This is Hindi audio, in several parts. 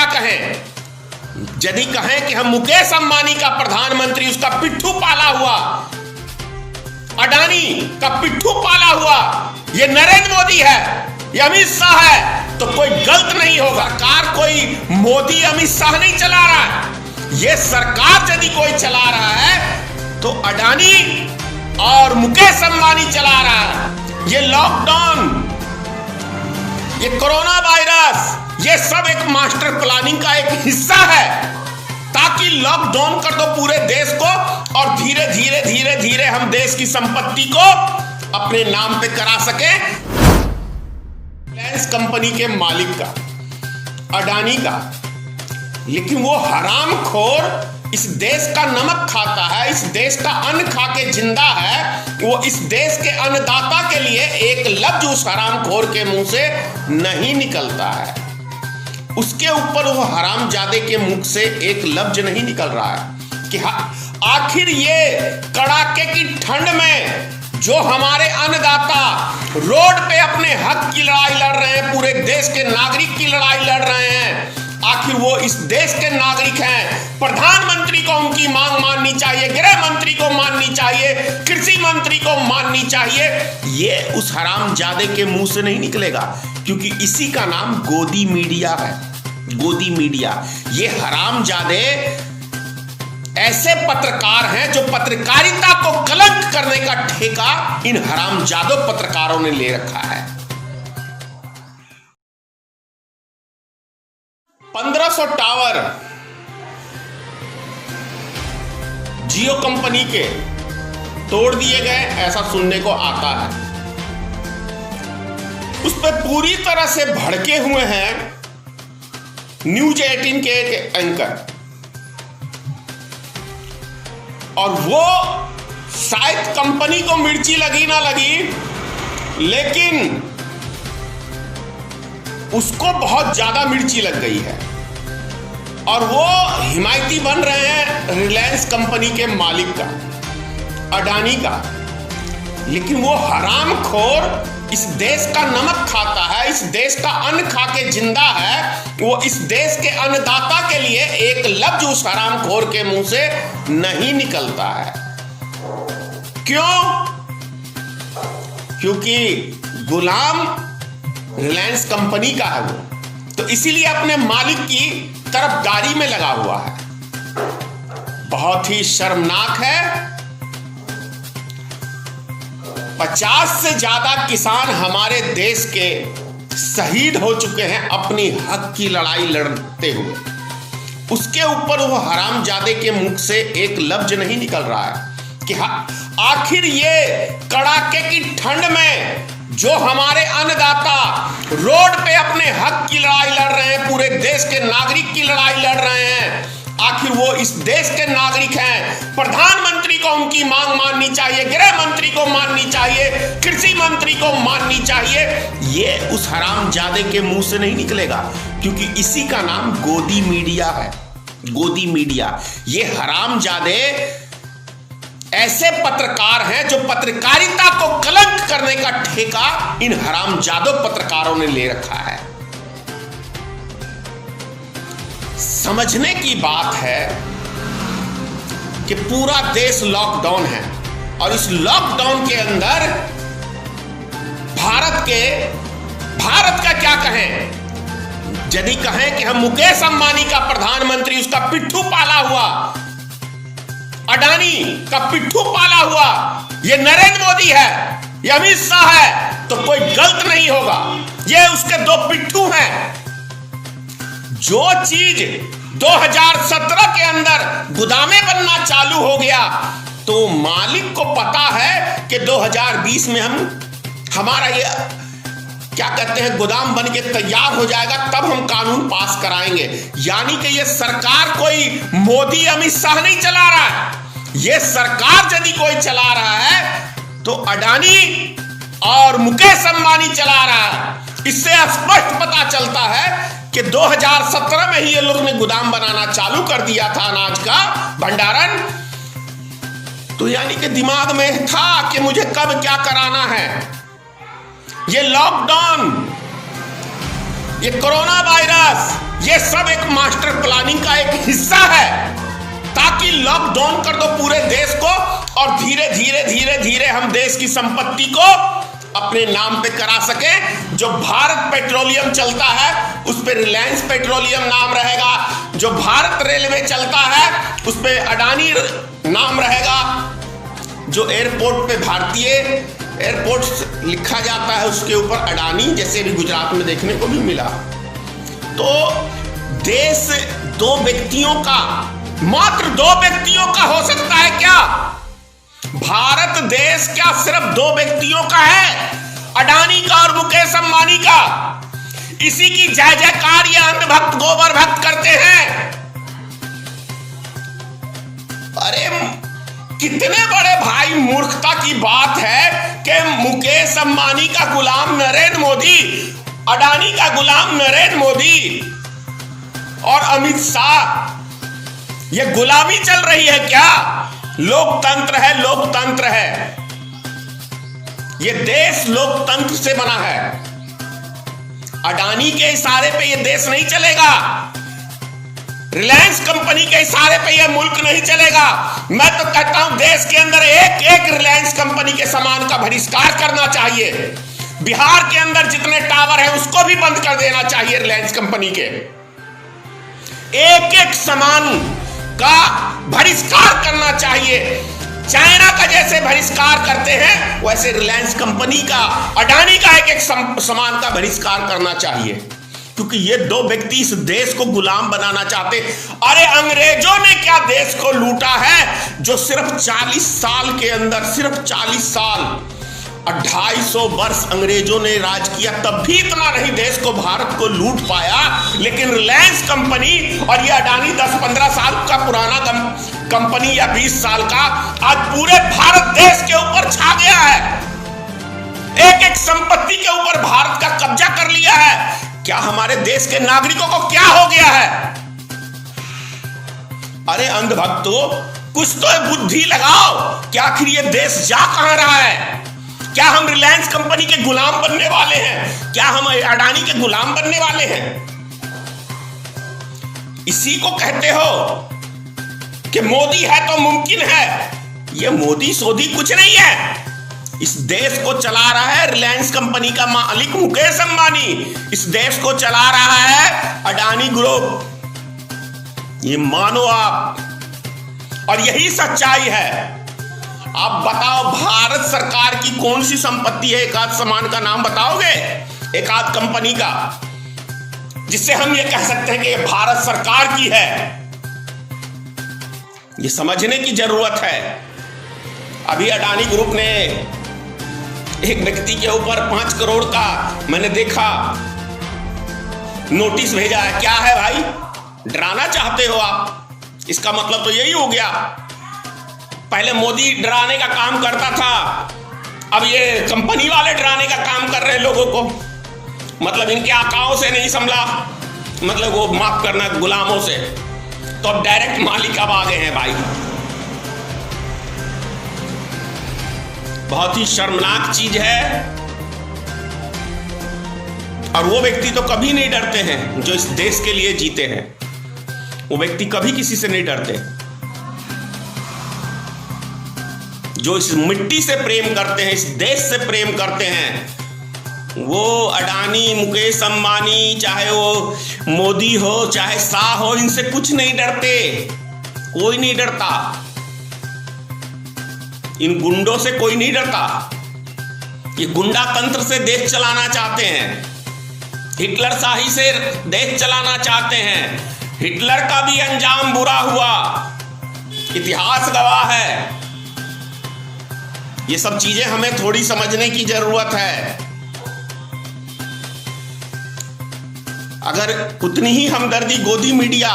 कहें? यदि कहें कि हम मुकेश अंबानी का प्रधानमंत्री, उसका पिट्ठू पाला हुआ, अडानी का पिट्ठू पाला हुआ ये नरेंद्र मोदी है, ये अमित शाह है, तो कोई गलत नहीं होगा। सरकार कोई मोदी अमित शाह नहीं चला रहा है। ये सरकार यदि कोई चला रहा है तो अडानी और मुकेश अंबानी चला रहा है। ये लॉकडाउन, ये कोरोना वायरस, ये सब एक मास्टर प्लानिंग का एक हिस्सा है, ताकि लॉकडाउन कर दो पूरे देश को और धीरे धीरे धीरे धीरे हम देश की संपत्ति को अपने नाम पे करा सके। रिलायंस कंपनी के मालिक का, अडानी का, लेकिन वो हरामखोर इस देश का नमक खाता है, इस देश का अन्न खा के जिंदा है। वो इस देश के अन्नदाता के लिए एक लफ्ज उस हरामखोर के मुंह से नहीं निकलता है। उसके ऊपर वो हरामजादे के मुख से एक लफ्ज नहीं निकल रहा है कि आखिर ये कड़ाके की ठंड में जो हमारे अन्नदाता रोड पे अपने हक की लड़ाई लड़ रहे हैं, पूरे देश के नागरिक की लड़ाई लड़ रहे हैं, आखिर वो इस देश के नागरिक हैं। प्रधानमंत्री को उनकी मांग माननी चाहिए, गृह मंत्री को माननी चाहिए, कृषि मंत्री को माननी चाहिए। ये उस हरामजादे के मुंह से नहीं निकलेगा, क्योंकि इसी का नाम गोदी मीडिया है। गोदी मीडिया, ये हरामजादे ऐसे पत्रकार हैं जो पत्रकारिता को कलंक करने का ठेका इन हरामजादों पत्रकारों ने ले रखा है। 1500 टावर जियो कंपनी के तोड़ दिए गए, ऐसा सुनने को आता है। उस पर पूरी तरह से भड़के हुए हैं न्यूज 18 के एक एंकर, और वो शायद कंपनी को मिर्ची लगी ना लगी, लेकिन उसको बहुत ज्यादा मिर्ची लग गई है और वो हिमायती बन रहे हैं रिलायंस कंपनी के मालिक का, अडानी का। लेकिन वो हरामखोर इस देश का नमक खाता है, इस देश का अन्न खा के जिंदा है। वो इस देश के अन्नदाता के लिए एक लफ्ज उस हरामखोर के मुंह से नहीं निकलता है। क्यों? क्योंकि गुलाम रिलायंस कंपनी का है वो, तो इसीलिए अपने मालिक की तरफदारी में लगा हुआ है। बहुत ही शर्मनाक है। 50 से ज्यादा किसान हमारे देश के शहीद हो चुके हैं अपनी हक की लड़ाई लड़ते हुए। उसके ऊपर वो हरामजादे के मुख से एक लफ्ज नहीं निकल रहा है कि आखिर ये कड़ाके की ठंड में जो हमारे अन्नदाता रोड पे अपने हक की लड़ाई लड़ रहे हैं, पूरे देश के नागरिक की लड़ाई लड़ रहे हैं, आखिर वो इस देश के नागरिक हैं। प्रधानमंत्री को उनकी मांग माननी चाहिए, गृह मंत्री को माननी चाहिए, कृषि मंत्री को माननी चाहिए। ये उस हरामजादे के मुंह से नहीं निकलेगा, क्योंकि इसी का नाम गोदी मीडिया है। गोदी मीडिया, ये हरामजादे ऐसे पत्रकार हैं जो पत्रकारिता को कलंक करने का ठेका इन हरामजादों पत्रकारों ने ले रखा है। समझने की बात है कि पूरा देश लॉकडाउन है और इस लॉकडाउन के अंदर भारत का क्या कहें? यदि कहें कि हम मुकेश अंबानी का प्रधानमंत्री, उसका पिट्ठू पाला हुआ, अडानी का पिट्ठू पाला हुआ ये नरेंद्र मोदी है, ये अमित शाह है, तो कोई गलत नहीं होगा। ये उसके दो पिट्ठू हैं। जो चीज 2017 के अंदर गोदामें बनना चालू हो गया, तो मालिक को पता है कि 2020 में हमारा ये क्या कहते हैं गोदाम बन के तैयार हो जाएगा, तब हम कानून पास कराएंगे। यानी कि ये सरकार कोई मोदी अमित शाह नहीं चला रहा है। ये सरकार यदि कोई चला रहा है तो अडानी और मुकेश अंबानी चला रहा है। इससे स्पष्ट पता चलता है कि 2017 में ही ये लोग ने गोदाम बनाना चालू कर दिया था, अनाज का भंडारण। तो यानी कि दिमाग में था कि मुझे कब क्या कराना है। ये लॉकडाउन, ये कोरोना वायरस, ये सब एक मास्टर प्लानिंग का एक हिस्सा है, ताकि लॉकडाउन कर दो पूरे देश को और धीरे धीरे धीरे धीरे हम देश की संपत्ति को अपने नाम पे करा सके। जो भारत पेट्रोलियम चलता है उस पे रिलायंस पेट्रोलियम नाम रहेगा, जो भारत रेलवे चलता है उस पे अडानी नाम रहेगा, जो एयरपोर्ट पे भारतीय एयरपोर्ट लिखा जाता है उसके ऊपर अडानी, जैसे भी गुजरात में देखने को भी मिला। तो देश दो व्यक्तियों का, मात्र दो व्यक्तियों का हो सकता है क्या? भारत देश क्या सिर्फ दो व्यक्तियों का है, अडानी का और मुकेश अंबानी का? इसी की जय जयकार ये अंधभक्त गोबर भक्त करते हैं। अरे कितने बड़े भाई मूर्खता की बात है कि मुकेश अंबानी का गुलाम नरेंद्र मोदी, अडानी का गुलाम नरेंद्र मोदी और अमित शाह, ये गुलामी चल रही है क्या? लोकतंत्र है, लोकतंत्र है, ये देश लोकतंत्र से बना है। अडानी के इशारे पे ये देश नहीं चलेगा, रिलायंस कंपनी के इशारे पे ये मुल्क नहीं चलेगा। मैं तो कहता हूं देश के अंदर एक एक रिलायंस कंपनी के सामान का बहिष्कार करना चाहिए। बिहार के अंदर जितने टावर हैं उसको भी बंद कर देना चाहिए रिलायंस कंपनी के। एक एक सामान का बहिष्कार करना चाहिए। चाइना का जैसे बहिष्कार करते हैं वैसे रिलायंस कंपनी का, अडानी का एक एक सामान का बहिष्कार करना चाहिए, क्योंकि ये दो व्यक्ति इस देश को गुलाम बनाना चाहते। अरे अंग्रेजों ने क्या देश को लूटा है, जो सिर्फ 40 साल के अंदर, सिर्फ 40 साल, 250 वर्ष अंग्रेजों ने राज किया, तब भी इतना नहीं देश को, भारत को लूट पाया। लेकिन रिलायंस कंपनी और ये अडानी 10-15 साल का पुराना कंपनी या 20 साल का आज पूरे भारत देश के ऊपर छा गया है, एक एक संपत्ति के ऊपर भारत का कब्जा कर लिया है। क्या हमारे देश के नागरिकों को क्या हो गया है? अरे अंधभक्तों, कुछ तो बुद्धि लगाओ कि आखिर ये देश जा कहां रहा है? क्या हम रिलायंस कंपनी के गुलाम बनने वाले हैं? क्या हम अडानी के गुलाम बनने वाले हैं? इसी को कहते हो कि मोदी है तो मुमकिन है। ये मोदी सोदी कुछ नहीं है। इस देश को चला रहा है रिलायंस कंपनी का मालिक मुकेश अंबानी, इस देश को चला रहा है अडानी ग्रुप। ये मानो आप, और यही सच्चाई है। आप बताओ भारत सरकार की कौन सी संपत्ति है? एक आध सामान का नाम बताओगे, एक आध कंपनी का, जिससे हम ये कह सकते हैं कि ये भारत सरकार की है? ये समझने की जरूरत है। अभी अडानी ग्रुप ने एक व्यक्ति के ऊपर 5 करोड़ का मैंने देखा नोटिस भेजा है। क्या है भाई, डराना चाहते हो आप? इसका मतलब तो यही हो गया, पहले मोदी डराने का काम करता था, अब ये कंपनी वाले डराने का काम कर रहे हैं लोगों को। मतलब इनके आकाओं से नहीं संभला, मतलब वो माफ करना गुलामों से, तो अब डायरेक्ट मालिक अब आ गए हैं भाई। बहुत ही शर्मनाक चीज है। और वो व्यक्ति तो कभी नहीं डरते हैं जो इस देश के लिए जीते हैं। वो व्यक्ति कभी किसी से नहीं डरते। जो इस मिट्टी से प्रेम करते हैं, इस देश से प्रेम करते हैं, वो अडानी, मुकेश अंबानी, चाहे वो मोदी हो, चाहे शाह हो, इनसे कुछ नहीं डरते। कोई नहीं डरता। इन गुंडों से कोई नहीं डरता। ये गुंडा तंत्र से देश चलाना चाहते हैं, हिटलर शाही से देश चलाना चाहते हैं। हिटलर का भी अंजाम बुरा हुआ, इतिहास गवाह है। ये सब चीजें हमें थोड़ी समझने की जरूरत है। अगर उतनी ही हमदर्दी गोदी मीडिया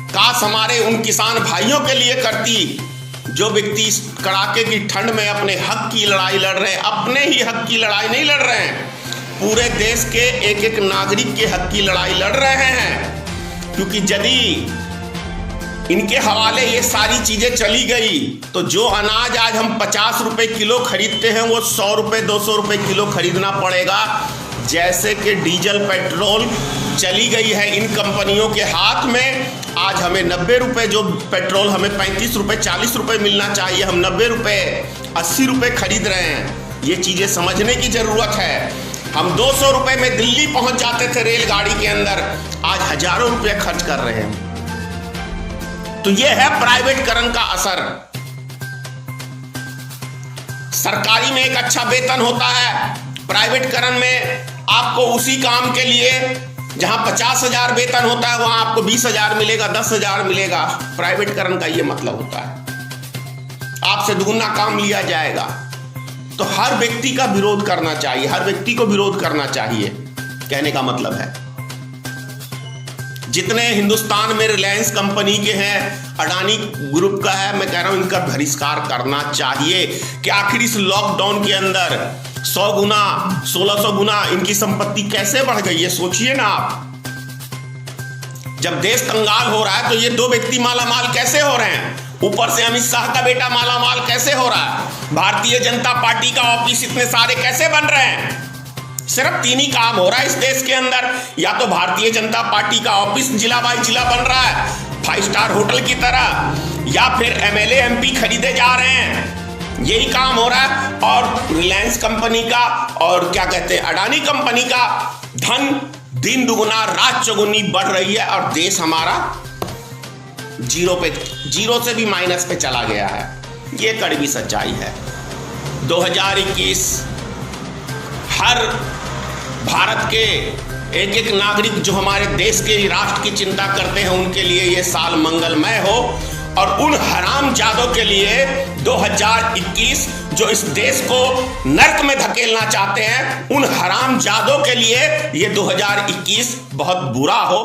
काश हमारे उन किसान भाइयों के लिए करती जो व्यक्ति इस कड़ाके की ठंड में अपने हक की लड़ाई लड़ रहे हैं। अपने ही हक की लड़ाई नहीं लड़ रहे हैं, पूरे देश के एक एक नागरिक के हक की लड़ाई लड़ रहे हैं। क्योंकि यदि इनके हवाले ये सारी चीजें चली गई तो जो अनाज आज हम 50 रुपए किलो खरीदते हैं वो 100 रुपए 200 रुपए किलो खरीदना पड़ेगा। जैसे कि डीजल पेट्रोल चली गई है इन कंपनियों के हाथ में। आज हमें 90 रुपए, जो पेट्रोल हमें 35 रुपए 40 रुपए मिलना चाहिए, हम 90 रुपए 80 रुपए खरीद रहे हैं। ये चीजें समझने की जरूरत है। हम 200 रुपए में दिल्ली पहुंच जाते थे रेलगाड़ी के अंदर, आज हजारों रुपए खर्च कर रहे हैं। तो यह है प्राइवेटकरण का असर। सरकारी में एक अच्छा वेतन होता है, प्राइवेटकरण में आपको उसी काम के लिए जहां 50,000 वेतन होता है वहां आपको 20,000 मिलेगा, 10,000 मिलेगा। प्राइवेटकरण का यह मतलब होता है, आपसे दुगना काम लिया जाएगा। तो हर व्यक्ति का विरोध करना चाहिए, हर व्यक्ति को विरोध करना चाहिए, कहने का मतलब है। जितने हिंदुस्तान में रिलायंस कंपनी के हैं, अडानी ग्रुप का है, मैं कह रहा हूं इनका बहिष्कार करना चाहिए। कि आखिर इस लॉकडाउन के अंदर 100 गुना 1600 गुना इनकी संपत्ति कैसे बढ़ गई है, सोचिए ना आप। जब देश कंगाल हो रहा है तो ये दो व्यक्ति मालामाल कैसे हो रहे हैं, ऊपर से अमित शाह का बेटा मालामाल कैसे हो रहा है, भारतीय जनता पार्टी का ऑफिस इतने सारे कैसे बन रहे हैं। सिर्फ 3 ही काम हो रहा है इस देश के अंदर, या तो भारतीय जनता पार्टी का ऑफिस जिला बाई जिला बन रहा है 5 स्टार होटल की तरह, या फिर MLA MP खरीदे जा रहे हैं, यही काम हो रहा है। और रिलायंस कंपनी का और क्या कहते हैं अडानी कंपनी का धन दिन दुगुना रात चौगुनी बढ़ रही है और देश हमारा जीरो से भी माइनस पे चला गया है। ये कड़वी सच्चाई है। 2021 हर भारत के एक एक नागरिक जो हमारे देश के राष्ट्र की चिंता करते हैं उनके लिए ये साल मंगलमय हो, और उन हरामजादों के लिए 2021 जो इस देश को नर्क में धकेलना चाहते हैं, उन हरामजादों के लिए ये 2021 बहुत बुरा हो।